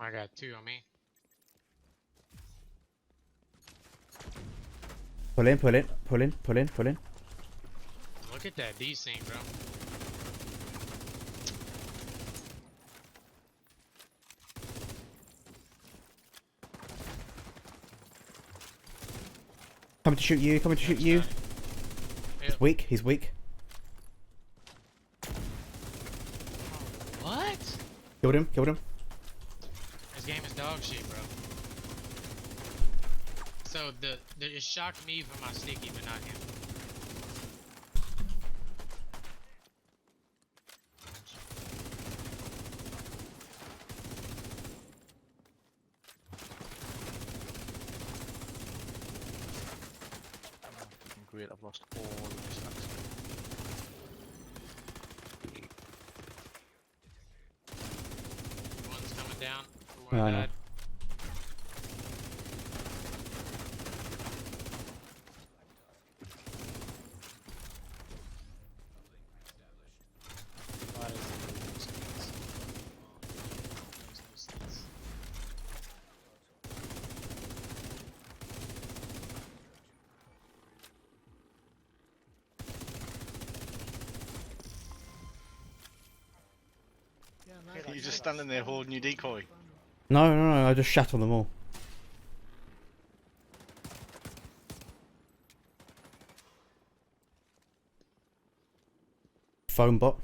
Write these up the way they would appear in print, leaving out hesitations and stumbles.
I got two on me. Pull in, pull in, pull in, pull in, pull in. Look at that D-sync, bro. Coming to shoot you, coming to shoot you. Yep. He's weak, he's weak. What? Killed him, killed him. This game is dog shit, bro. So it shocked me for my sticky, but not him. Great, I've lost all of this access. One's coming down. Yeah, I know. Died. You're just standing there holding your decoy. No, no, no, I just shat on them all. Phone bot.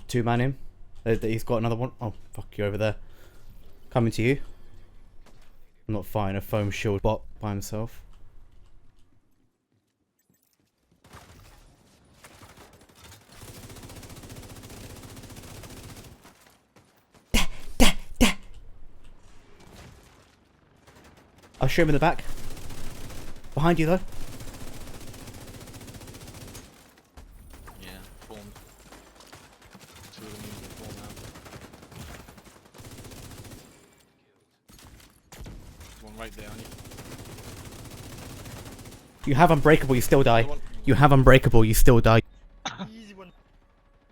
Two man him. He's got another one. Oh, fuck, you over there. Coming to you. I'm not fighting a foam shield bot by himself. I'll shoot him in the back. Behind you though. Yeah, formed. Two of them need to form now. One right there on you. You have unbreakable, you still die. One. You have unbreakable, you still die. Easy one.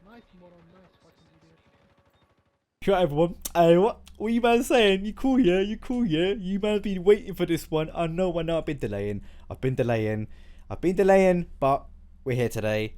Nice moron, nice fucking idiot. Right, everyone. Hey, what you man saying? You cool, yeah? You cool, yeah? You man been waiting for this one. I know I've been delaying. I've been delaying, but we're here today.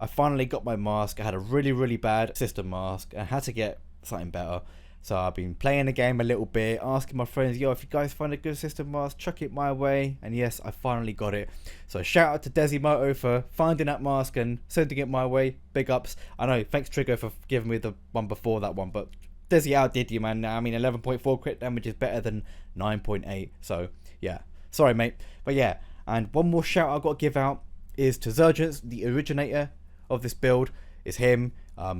I finally got my mask. I had a really, really bad system mask. I had to get something better. So I've been playing the game a little bit, asking my friends, yo, if you guys find a good system mask, chuck it my way. And yes, I finally got it. So shout out to Desimoto for finding that mask and sending it my way. Big ups. I know, thanks Trigger for giving me the one before that one, but Desi outdid you, man. I mean, 11.4 crit damage is better than 9.8. So yeah, sorry mate. But yeah, and one more shout I've got to give out is to Zurgence, the originator of this build. Is him.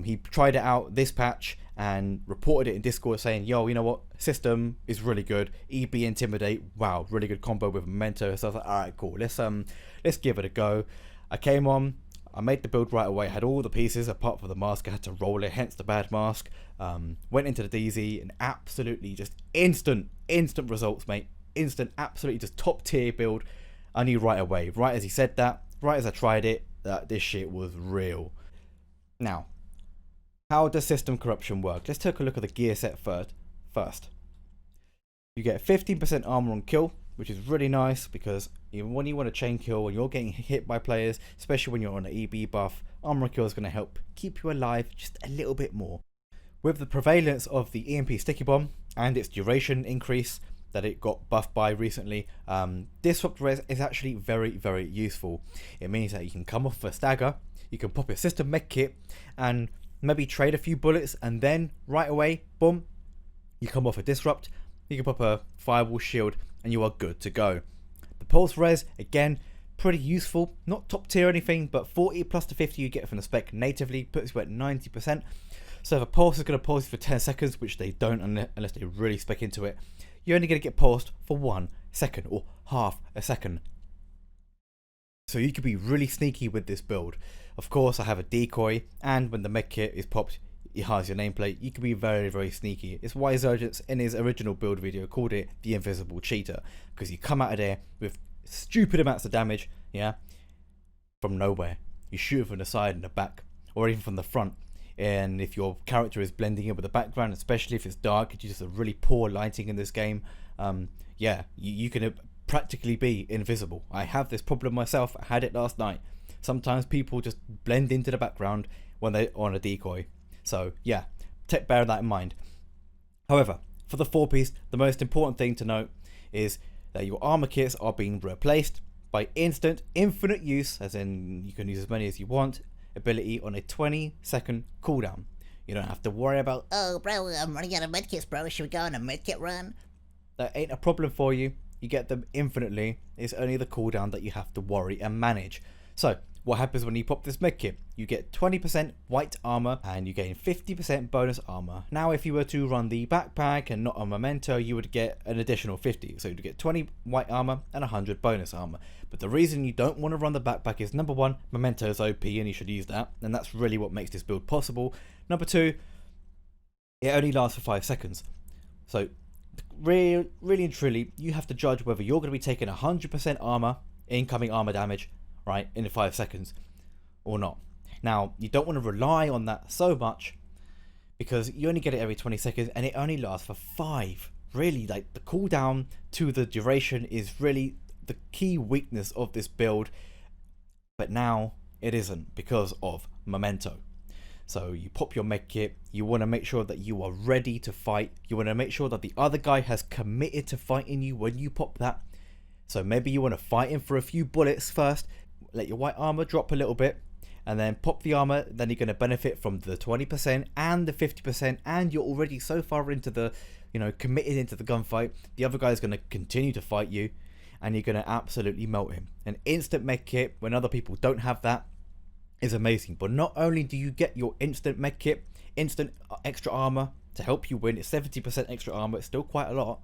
He tried it out this patch and reported it in Discord saying, yo, you know what, system is really good. EB Intimidate, wow, really good combo with Memento. So I was like, alright, cool, let's give it a go. I came on, I made the build right away, had all the pieces apart from the mask. I had to roll it, hence the bad mask. Went into the DZ and absolutely just instant results, mate. Instant, absolutely just top tier build. I knew right away, right as he said that, right as I tried it, that this shit was real. Now, how does system corruption work? Let's take a look at the gear set first. You get 15% armor on kill, which is really nice because even when you want to chain kill and you're getting hit by players, especially when you're on an EB buff, armor kill is going to help keep you alive just a little bit more. With the prevalence of the EMP sticky bomb and its duration increase that it got buffed by recently, Disrupt Res is actually very, very useful. It means that you can come off a stagger, you can pop your system med kit and maybe trade a few bullets, and then right away, boom, you come off a disrupt, you can pop a firewall shield and you are good to go. The pulse res, again, pretty useful, not top tier or anything, but 40 plus the 50 you get from the spec natively puts you at 90%. So if a pulse is going to pulse you for 10 seconds, which they don't unless they really spec into it, you're only going to get pulsed for 1 second or half a second. So you could be really sneaky with this build. Of course, I have a decoy, and when the med kit is popped, it has your nameplate. You can be very, very sneaky. It's why Zurgence in his original build video called it the invisible cheater, because you come out of there with stupid amounts of damage, yeah, from nowhere. You shoot it from the side and the back, or even from the front. and if your character is blending in with the background, especially if it's dark, it's just a really poor lighting in this game, yeah, you can practically be invisible. I have this problem myself. I had it last night. Sometimes people just blend into the background when they're on a decoy. So yeah, bear that in mind. However, for the 4-piece, the most important thing to note is that your armor kits are being replaced by instant infinite use, as in you can use as many as you want, ability on a 20-second cooldown. You don't have to worry about, Oh, bro, I'm running out of medkits, bro. Should we go on a medkit run? that ain't a problem for you. You get them infinitely. It's only the cooldown that you have to worry and manage. So what happens when you pop this medkit? You get 20% white armor and you gain 50% bonus armor. Now if you were to run the backpack and not a Memento, you would get an additional 50. So you'd get 20 white armor and 100 bonus armor. But the reason you don't want to run the backpack is, number one, Memento is OP and you should use that, and that's really what makes this build possible. Number two, it only lasts for 5 seconds. So really and truly, you have to judge whether you're going to be taking 100% armor, incoming armor damage, right, in 5 seconds or not. Now, you don't want to rely on that so much because you only get it every 20 seconds and it only lasts for 5. Really, like, the cooldown to the duration is really the key weakness of this build, but now it isn't because of Memento. So you pop your med kit, you want to make sure that you are ready to fight, you want to make sure that the other guy has committed to fighting you when you pop that. So maybe you want to fight him for a few bullets first, let your white armor drop a little bit, and then pop the armor. Then you're going to benefit from the 20% and the 50%, and you're already so far into the, committed into the gunfight. The other guy is going to continue to fight you, and you're going to absolutely melt him. An instant med kit when other people don't have that is amazing. But not only do you get your instant med kit, instant extra armor to help you win, it's 70% extra armor, it's still quite a lot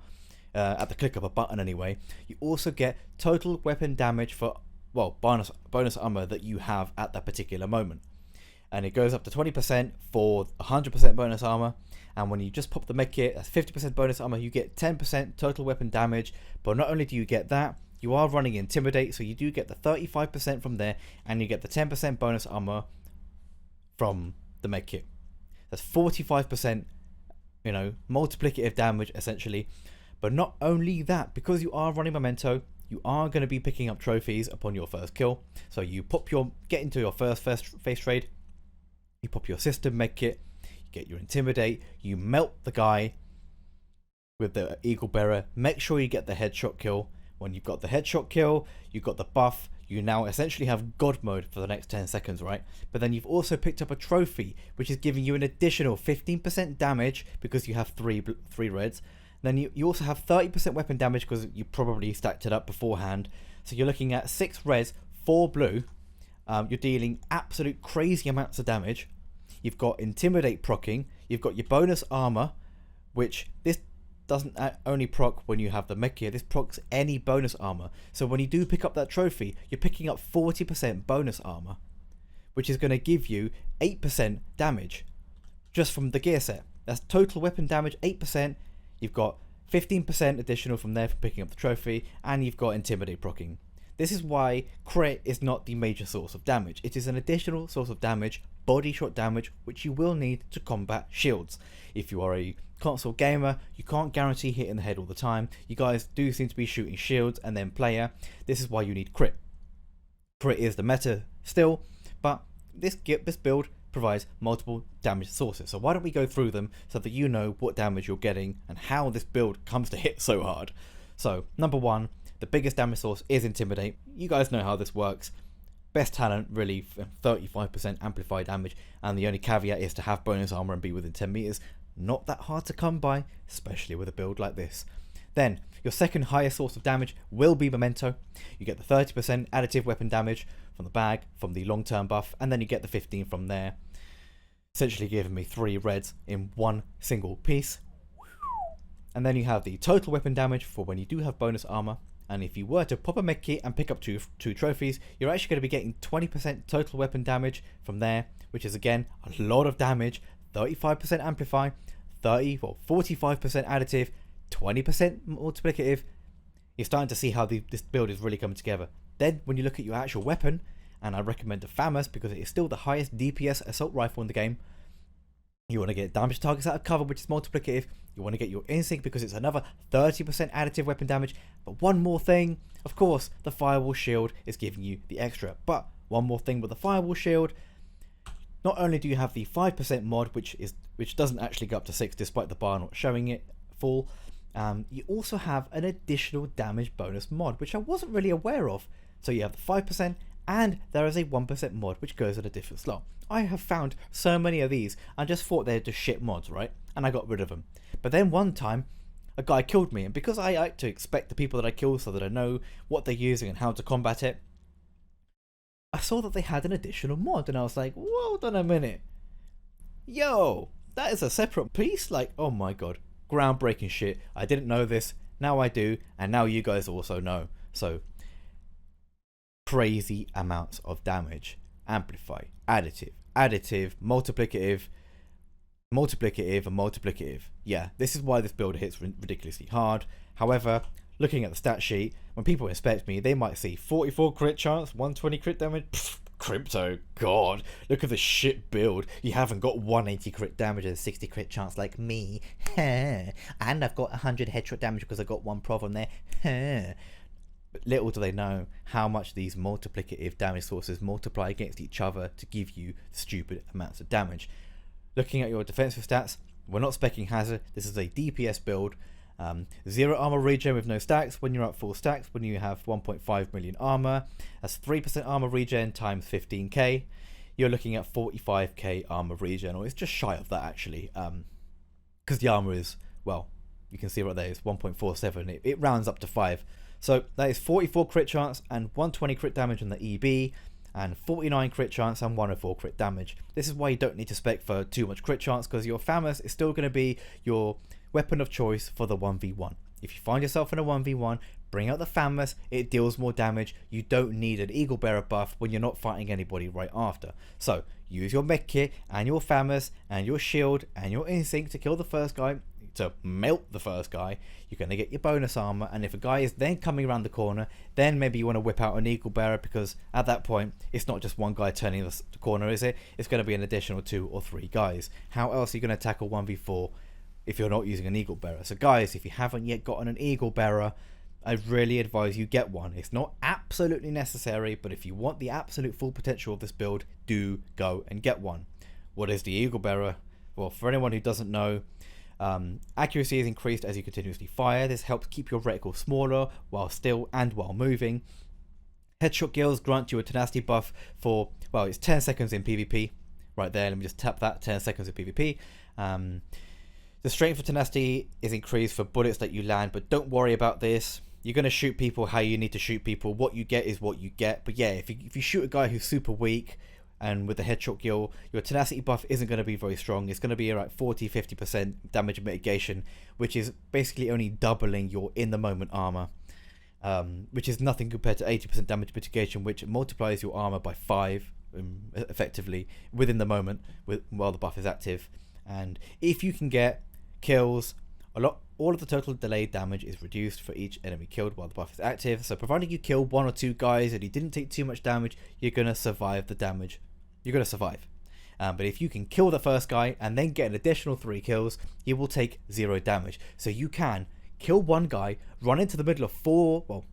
at the click of a button anyway. You also get total weapon damage for, well, bonus armor that you have at that particular moment, and it goes up to 20% for 100% bonus armor. And when you just pop the med kit, that's 50% bonus armor, you get 10% total weapon damage. But not only do you get that, you are running Intimidate, so you do get the 35% from there, and you get the 10% bonus armor from the med kit. That's 45%, multiplicative damage essentially. But not only that, because you are running Memento, you are going to be picking up trophies upon your first kill. So you get into your first face trade, you pop your system med kit, you get your Intimidate, you melt the guy with the Eagle Bearer. Make sure you get the headshot kill. When you've got the headshot kill, you've got the buff, you now essentially have God mode for the next 10 seconds, right? But then you've also picked up a trophy, which is giving you an additional 15% damage because you have three reds. Then you also have 30% weapon damage because you probably stacked it up beforehand. So you're looking at 6 reds, 4 blue. You're dealing absolute crazy amounts of damage. You've got Intimidate proccing. You've got your bonus armor, which this doesn't only proc when you have the mech gear, this procs any bonus armor. So when you do pick up that trophy, you're picking up 40% bonus armor, which is going to give you 8% damage just from the gear set. That's total weapon damage, 8%. You've got 15% additional from there for picking up the trophy, and you've got Intimidate proccing. This is why crit is not the major source of damage. It is an additional source of damage, body shot damage, which you will need to combat shields. If you are a console gamer, you can't guarantee hitting the head all the time. You guys do seem to be shooting shields and then player. This is why you need crit. Crit is the meta still, but this build provides multiple damage sources. So why don't we go through them so that you know what damage you're getting and how this build comes to hit so hard. So number one, the biggest damage source is Intimidate. You guys know how this works. Best talent, really, 35% amplified damage, and the only caveat is to have bonus armor and be within 10 meters. Not that hard to come by, especially with a build like this. Then, your second highest source of damage will be Memento. You get the 30% additive weapon damage from the bag, from the long-term buff, and then you get the 15 from there. Essentially giving me 3 reds in one single piece. And then you have the total weapon damage for when you do have bonus armor. And if you were to pop a med kit and pick up two trophies, you're actually going to be getting 20% total weapon damage from there, which is again a lot of damage. 35% amplify, 45% additive, 20% multiplicative. You're starting to see how this build is really coming together. Then when you look at your actual weapon, and I recommend the FAMAS because it is still the highest DPS assault rifle in the game, You want to get damage targets out of cover, which is multiplicative. You want to get your instinct because it's another 30% additive weapon damage. But one more thing, of course, the firewall shield is giving you the extra. But one more thing with the firewall shield, not only do you have the 5% mod, which doesn't actually go up to 6 despite the bar not showing it full, you also have an additional damage bonus mod, which I wasn't really aware of. So you have the 5%, and there is a 1% mod which goes at a different slot. I have found so many of these, I just thought they're just shit mods, right? And I got rid of them. But then one time, a guy killed me, and because I like to expect the people that I kill so that I know what they're using and how to combat it, I saw that they had an additional mod, and I was like, whoa, hold on a minute. Yo, that is a separate piece? Like, oh my god, groundbreaking shit. I didn't know this, now I do, and now you guys also know. So, crazy amounts of damage. Amplify, additive, multiplicative, and multiplicative. Yeah, this is why this build hits ridiculously hard. However, looking at the stat sheet, when people inspect me, they might see 44 crit chance, 120 crit damage. Pfft, crypto, god, look at the shit build. You haven't got 180 crit damage and 60 crit chance like me. And I've got 100 headshot damage because I got one prov on there. But little do they know how much these multiplicative damage sources multiply against each other to give you stupid amounts of damage. Looking at your defensive stats, we're not specking hazard. This is a DPS build. 0 armor regen with no stacks when you're at full stacks, when you have 1.5 million armor. That's 3% armor regen times 15k. You're looking at 45k armor regen, or it's just shy of that actually. Because the armor is, well, you can see right there, it's 1.47. It rounds up to 5. So that is 44 crit chance and 120 crit damage on the EB, and 49 crit chance and 104 crit damage. This is why you don't need to spec for too much crit chance, because your FAMAS is still going to be your weapon of choice for the 1v1. If you find yourself in a 1v1, bring out the FAMAS, it deals more damage. You don't need an Eagle Bearer buff when you're not fighting anybody right after. So use your mech kit and your FAMAS and your shield and your instinct to kill the first guy, to melt the first guy. You're going to get your bonus armor, and if a guy is then coming around the corner, then maybe you want to whip out an Eagle Bearer, because at that point it's not just one guy turning the corner, is it? It's going to be an additional 2 or 3 guys. How else are you going to tackle 1v4 if you're not using an Eagle Bearer? So guys, if you haven't yet gotten an Eagle Bearer, I really advise you get one. It's not absolutely necessary, but if you want the absolute full potential of this build, do go and get one. What is the Eagle Bearer? Well, for anyone who doesn't know, accuracy is increased as you continuously fire. This helps keep your reticle smaller while still and while moving. Headshot kills grant you a tenacity buff for, well, it's 10 seconds in PvP. Right there, let me just tap that, 10 seconds in PvP. The strength of tenacity is increased for bullets that you land, but don't worry about this. You're going to shoot people how you need to shoot people. What you get is what you get. But yeah, if you shoot a guy who's super weak, and with the headshot kill, your tenacity buff isn't going to be very strong. It's going to be around 40-50% damage mitigation, which is basically only doubling your in the moment armor, which is nothing compared to 80% damage mitigation, which multiplies your armor by 5 effectively within the moment while the buff is active. And if you can get kills, all of the total delayed damage is reduced for each enemy killed while the buff is active. So providing you kill 1 or 2 guys and you didn't take too much damage, you're going to survive the damage. You're going to survive. But if you can kill the first guy and then get an additional 3 kills, you will take 0 damage. So you can kill 1 guy, run into the middle of 4, well,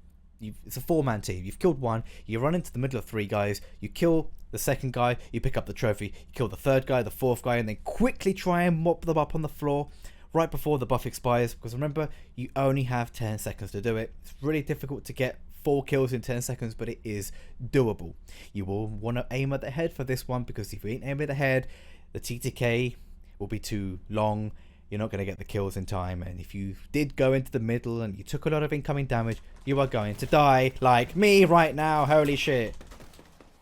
it's a 4-man team. You've killed 1, you run into the middle of 3 guys, you kill the second guy, you pick up the trophy, you kill the 3rd guy, the 4th guy, and then quickly try and mop them up on the floor right before the buff expires, because remember, you only have 10 seconds to do it. It's really difficult to get 4 kills in 10 seconds, but it is doable. You will want to aim at the head for this one, because if you ain't aiming at the head, the TTK will be too long. You're not going to get the kills in time, and if you did go into the middle and you took a lot of incoming damage, you are going to die like me right now. Holy shit.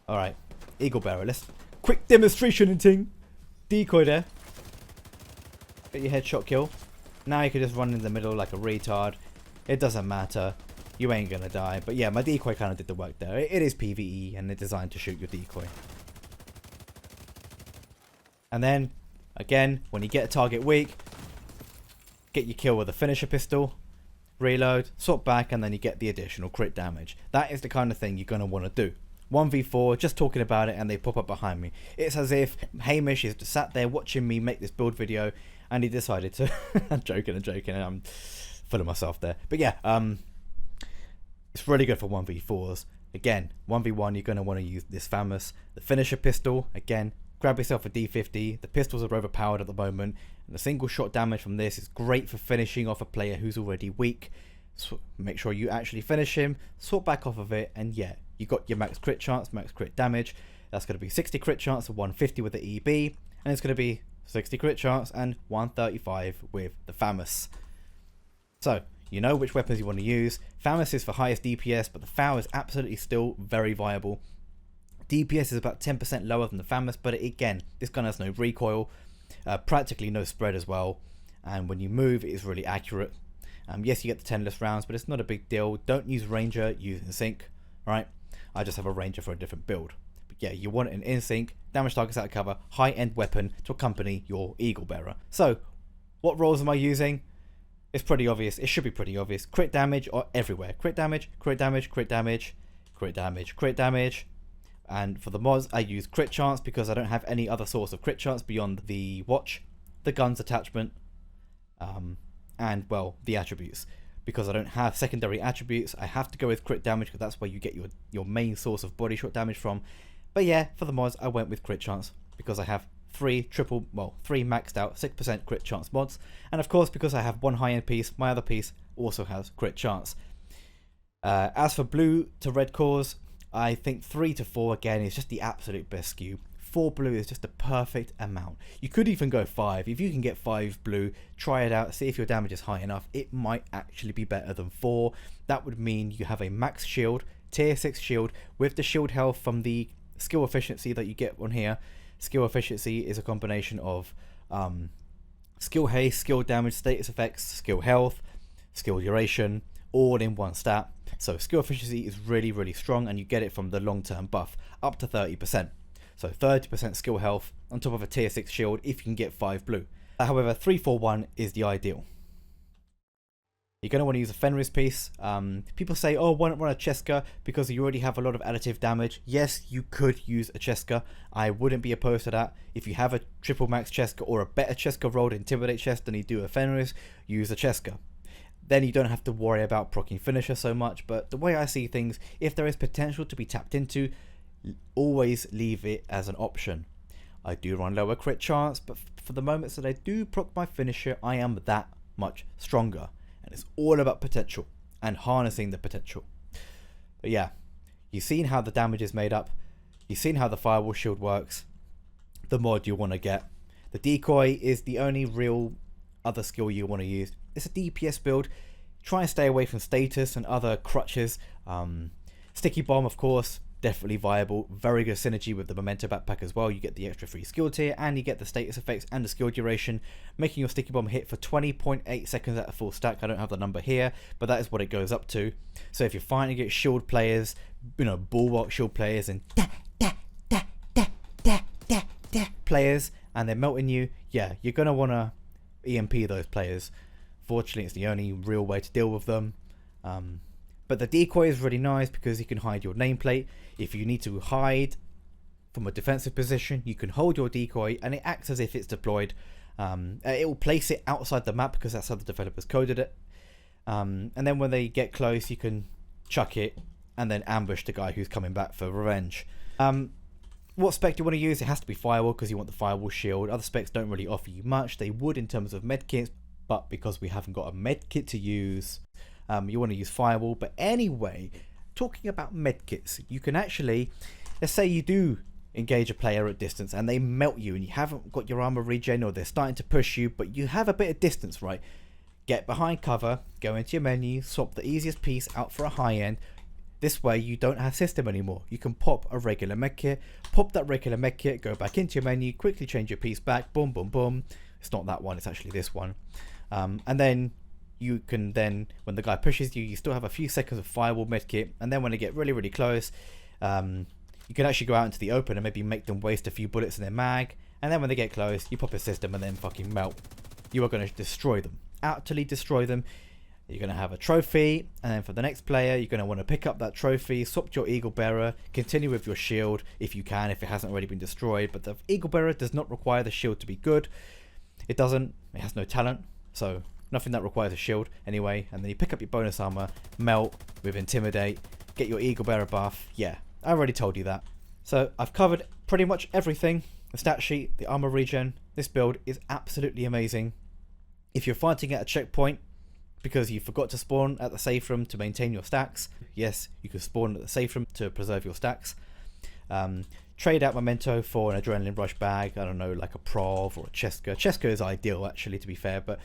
Alright, Eagle Bearer, let's quick demonstration and ting. Decoy there. Get your headshot kill. Now you can just run in the middle like a retard. It doesn't matter. You ain't gonna die. But yeah, my decoy kind of did the work there. It is PvE and it's designed to shoot your decoy. And then, again, when you get a target weak, get your kill with a finisher pistol, reload, swap back, and then you get the additional crit damage. That is the kind of thing you're gonna want to do. 1v4, just talking about it, and they pop up behind me. It's as if Hamish is just sat there watching me make this build video, and he decided to. I'm joking, and I'm full of myself there. But yeah, it's really good for 1v4s. Again, 1v1, you're going to want to use this famous, the finisher pistol. Again, grab yourself a D50. The pistols are overpowered at the moment, and the single shot damage from this is great for finishing off a player who's already weak. So make sure you actually finish him, swap back off of it, and yeah, you got your max crit chance, max crit damage. That's going to be 60 crit chance and 150 with the EB, and it's going to be 60 crit chance and 135 with the FAMAS. So, you know which weapons you want to use. FAMAS is for highest DPS, but the FAL is absolutely still very viable. DPS is about 10% lower than the FAMAS, but again, this gun has no recoil, practically no spread as well, and when you move, it is really accurate. Yes, you get the 10less rounds, but it's not a big deal. Don't use Ranger, use InSync, right? I just have a Ranger for a different build. But yeah, you want an InSync, damage targets out of cover, high-end weapon to accompany your Eagle Bearer. So, what rolls am I using? It's pretty obvious. It should be pretty obvious. Crit damage or everywhere. Crit damage, crit damage, crit damage, crit damage, crit damage. And for the mods, I use crit chance because I don't have any other source of crit chance beyond the watch, the guns attachment, and well, the attributes. Because I don't have secondary attributes, I have to go with crit damage because that's where you get your main source of body shot damage from. But yeah, for the mods, I went with crit chance because I have three maxed out 6% crit chance mods, and of course because I have one high-end piece, my other piece also has crit chance. As for blue to red cores, I think 3 to 4 again is just the absolute best skew. 4 blue is just the perfect amount. You could even go 5. If you can get 5 blue, try it out, see if your damage is high enough. It might actually be better than 4. That would mean you have a max shield, tier 6 shield, with the shield health from the skill efficiency that you get on here. Skill efficiency is a combination of skill haste, skill damage, status effects, skill health, skill duration, all in one stat. So skill efficiency is really, really strong, and you get it from the long-term buff, up to 30%. So 30% skill health on top of a tier 6 shield if you can get 5 blue. However, 3-4-1 is the ideal. You're going to want to use a Fenris piece. People say, oh, why not run a Cheska because you already have a lot of additive damage. Yes, you could use a Cheska. I wouldn't be opposed to that. If you have a triple max Cheska or a better Cheska rolled Intimidate chest than you do a Fenris, use a Cheska. Then you don't have to worry about proccing finisher so much. But the way I see things, if there is potential to be tapped into, always leave it as an option. I do run lower crit chance, but for the moments that I do proc my finisher, I am that much stronger. And it's all about potential and harnessing the potential. But yeah, you've seen how the damage is made up. You've seen how the firewall shield works. The mod you want to get. The decoy is the only real other skill you want to use. It's a DPS build. Try and stay away from status and other crutches. Sticky bomb, of course, definitely viable. Very good synergy with the Memento backpack as well. You get the extra free skill tier and you get the status effects and the skill duration, making your sticky bomb hit for 20.8 seconds at a full stack. I don't have the number here, but that is what it goes up to. So if you're finding it shield players, bulwark shield players and players, and they're melting you, yeah, you're gonna wanna EMP those players. Fortunately, it's the only real way to deal with them. But the decoy is really nice because you can hide your nameplate. If you need to hide from a defensive position, you can hold your decoy and it acts as if it's deployed. It will place it outside the map because that's how the developers coded it. And then when they get close, you can chuck it and then ambush the guy who's coming back for revenge. What spec do you want to use? It has to be firewall because you want the firewall shield. Other specs don't really offer you much. They would in terms of medkits, but because we haven't got a medkit to use, you want to use firewall. But anyway, talking about medkits, you can actually, let's say you do engage a player at distance and they melt you and you haven't got your armor regen or they're starting to push you, but you have a bit of distance, right? Get behind cover, go into your menu, swap the easiest piece out for a high end. This way you don't have system anymore. You can pop a regular medkit, pop that regular medkit, go back into your menu, quickly change your piece back, boom, boom, boom. It's not that one, it's actually this one. And then you can then, when the guy pushes you, you still have a few seconds of firewall medkit, and then when they get really, really close, you can actually go out into the open and maybe make them waste a few bullets in their mag, and then when they get close, you pop a system and then fucking melt. You are going to destroy them, utterly destroy them. You're going to have a trophy, and then for the next player, you're going to want to pick up that trophy, swap to your Eagle Bearer, continue with your shield if you can, if it hasn't already been destroyed. But the Eagle Bearer does not require the shield to be good. It doesn't. It has no talent, so nothing that requires a shield anyway. And then you pick up your bonus armor, melt with Intimidate, get your Eagle Bearer buff. Yeah, I already told you that. So I've covered pretty much everything. The stat sheet, the armor regen. This build is absolutely amazing. If you're fighting at a checkpoint because you forgot to spawn at the safe room to maintain your stacks, yes, you can spawn at the safe room to preserve your stacks. Trade out Memento for an Adrenaline Rush bag, I don't know, like a Prov or a Cheska. Cheska is ideal actually, to be fair, but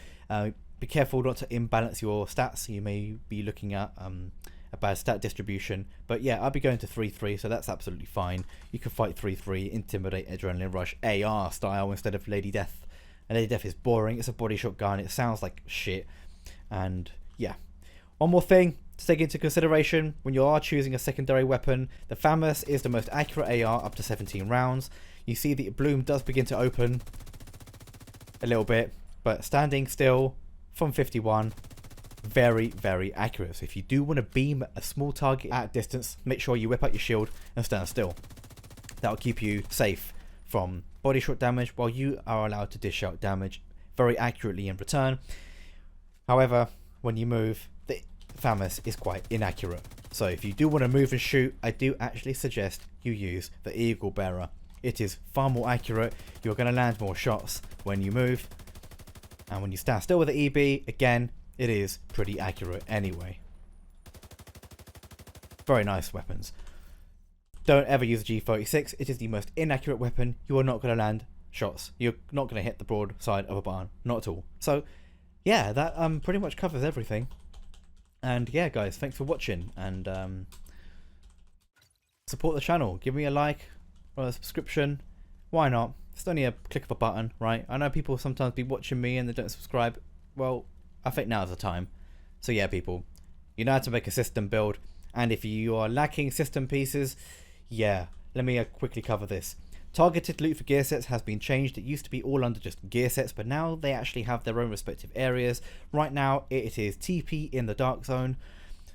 be careful not to imbalance your stats. You may be looking at a bad stat distribution, but yeah, I'll be going to 3-3, so that's absolutely fine. You can fight 3-3, Intimidate, Adrenaline Rush, AR style instead of Lady Death. And Lady Death is boring, it's a body shotgun, it sounds like shit, and yeah. One more thing to take into consideration when you are choosing a secondary weapon, the FAMAS is the most accurate AR up to 17 rounds. You see the bloom does begin to open a little bit, but standing still from 51, very, very accurate. So if you do want to beam a small target at distance, make sure you whip out your shield and stand still. That will keep you safe from body shot damage, while you are allowed to dish out damage very accurately in return. However, when you move, the FAMAS is quite inaccurate. So if you do want to move and shoot, I do actually suggest you use the Eagle Bearer. It is far more accurate. You're going to land more shots when you move. And when you stand still with the EB, again, it is pretty accurate anyway. Very nice weapons. Don't ever use the G36. It is the most inaccurate weapon. You are not going to land shots. You're not going to hit the broad side of a barn. Not at all. So, yeah, that pretty much covers everything. And yeah, guys, thanks for watching. And support the channel. Give me a like or a subscription. Why not? It's only a click of a button, right? I know people sometimes be watching me and they don't subscribe. Well, I think now's the time. So yeah, people, you know how to make a system build. And if you are lacking system pieces, yeah, let me quickly cover this. Targeted loot for gear sets has been changed. It used to be all under just gear sets, but now they actually have their own respective areas. Right now, it is TP in the Dark Zone.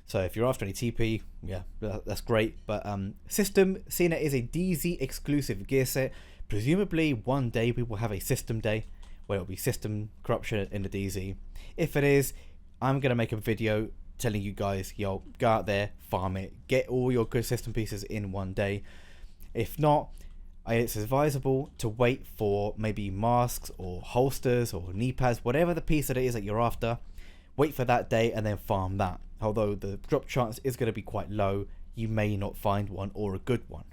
So if you're after any TP, yeah, that's great. But system, seeing it is a DZ exclusive gear set, presumably one day we will have a system day where it'll be system corruption in the DZ. If it is, I'm going to make a video telling you guys, yo, go out there, farm it, get all your good system pieces in one day. If not, it's advisable to wait for maybe masks or holsters or knee pads, whatever the piece that it is that you're after. Wait for that day and then farm that. Although the drop chance is going to be quite low, you may not find one or a good one.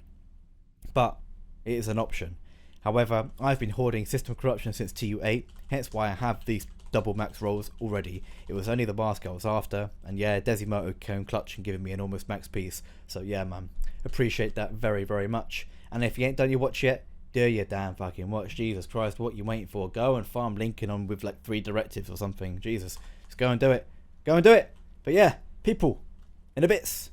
But it is an option. However, I've been hoarding system corruption since TU8, hence why I have these double max rolls already. It was only the mask I was after, and yeah, Desimoto came clutch and giving me an almost max piece. So yeah, man, appreciate that very, very much. And if you ain't done your watch yet, do your damn fucking watch. Jesus Christ, what you waiting for? Go and farm Lincoln on with like 3 directives or something. Jesus, just go and do it. Go and do it. But yeah, people, in a bits.